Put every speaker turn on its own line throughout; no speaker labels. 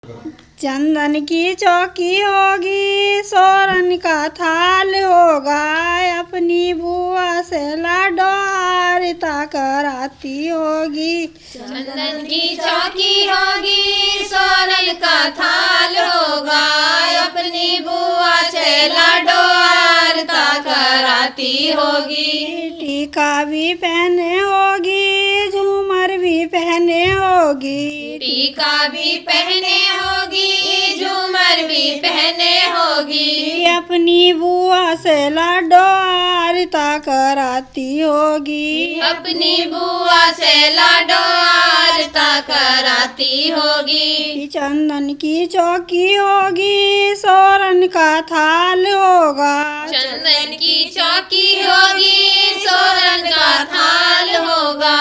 चंदन की चौकी होगी, सोरन का थाल होगा, अपनी बुआ से लाडोरिता कराती होगी।
चंदन की चौकी होगी, सोरन का थाल होगा, अपनी बुआ से लाडोरिता कराती होगी।
टीका भी पहने होगी, झूमर भी पहने होगी,
टीका भी पहने होगी, झूमर भी पहने होगी,
अपनी बुआ से लाडोरिता कराती होगी।
अपनी बुआ से लाडोरिता कराती होगी।
चंदन की चौकी होगी, सोरन का थाल होगा,
चंदन की चौकी होगी, सोरन का थाल होगा,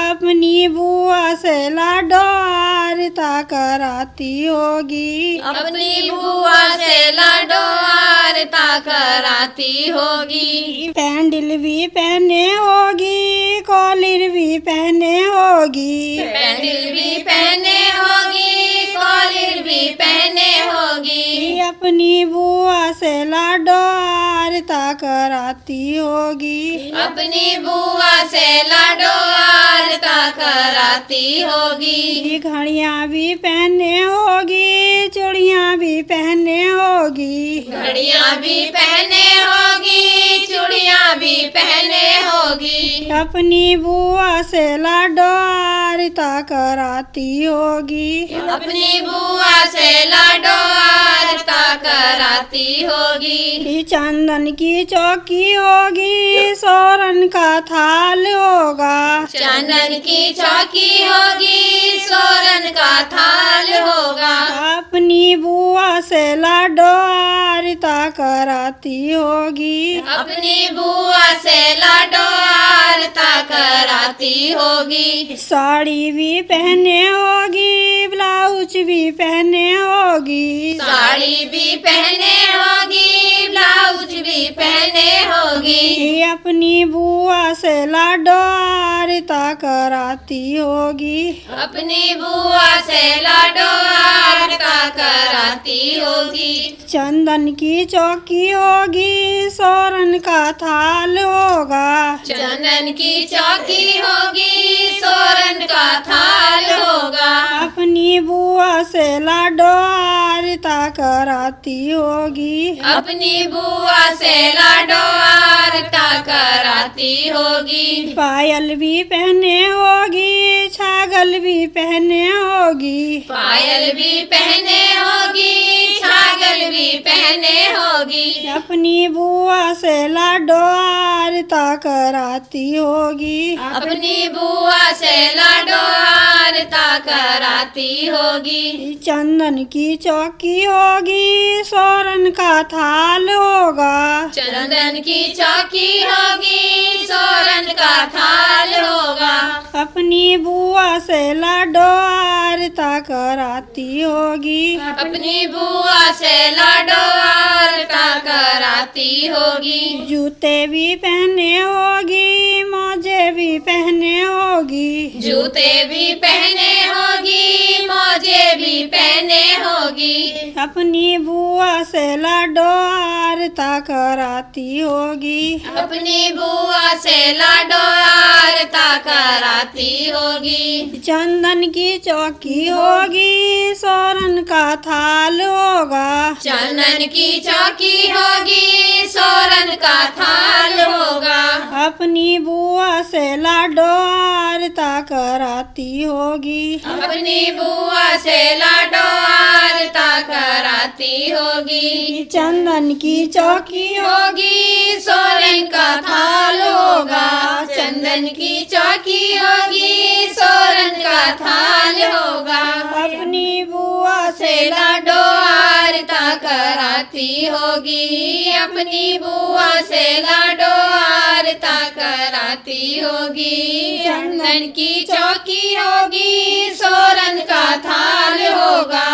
अपनी बुआ से लाडोरिता कराती होगी।
अपनी बुआ से लाडोरिता कराती होगी।
पैंडल भी पहने होगी, कॉलर भी पहने होगी,
पैंडल भी पहने होगी, कॉलर भी पहने होगी,
अपनी बुआ से लाडोरिता कराती होगी।
अपनी बुआ से लाडोरिता कराती होगी।
घड़ियां भी पहने होगी, चूड़ियां भी पहने होगी,
घड़ियां भी पहने होगी, चूड़ियां भी पहने होगी,
अपनी बुआ से लाडोरिता कराती होगी।
अपनी बुआ से लाडोरिता कराती होगी।
चंदन की चौकी होगी, सोरन का थाल होगा,
चंदन की चौकी होगी, सोरन का थाल होगा,
अपनी बुआ से लाडोरिता कराती होगी।
अपनी बुआ से लाडोरिता कराती होगी।
साड़ी भी पहने होगी, ब्लाउज भी पहने होगी,
साड़ी भी पहने होगी, ब्लाउज भी पहने होगी,
अपनी बुआ से लाडोरिता कराती होगी।
अपनी बुआ से लाडोरिता कराती होगी।
चंदन की चौकी होगी, सोरन का थाल होगा,
चंदन की चौकी होगी, सोरन का थाल होगा,
अपनी बुआ से लाडोरिता कराती होगी।
अपनी बुआ से लाडोरिता कराती होगी।
पायल भी पहने होगी, छागल भी पहने होगी,
पायल भी पहने होगी, छागल भी पहने होगी,
अपनी बुआ से लाडोरिता कराती होगी।
अपनी बुआ से लाडोरिता कराती होगी।
चंदन की चौकी होगी, सोरन का थाल होगा,
चंदन की चौकी होगी, सोरन का थाल होगा,
अपनी बुआ से लाडोरिता कराती होगी।
अपनी बुआ से लाडोरिता कराती होगी।
जूते भी पहने होगी, मोजे भी पहने होगी,
जूते भी पहने होगी, मोजे भी पहने होगी,
अपनी बुआ से लाडोरिता कराती होगी।
अपनी बुआ से लाडोरिता कराती होगी।
चंदन की चौकी होगी, सोरन का थाल होगा,
चंदन की चौकी होगी, सोरन का थाल होगा,
अपनी बुआ से लाडोरिता कराती होगी।
अपनी बुआ से लाडोरिता कराती होगी।
चंदन की चौकी
होगी, सोरन का थाल होगा, चंदन की चौकी होगी, सोरन का थाल होगा,
अपनी बुआ से
लाडोरिता कराती होगी। अपनी बुआ से लाडोरिता कराती होगी। चंदन की चौकी होगी, सोरन का थाल होगा,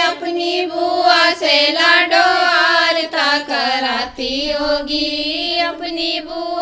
अपनी बुआ से लाडोरिता कराती होगी। अपनी बुआ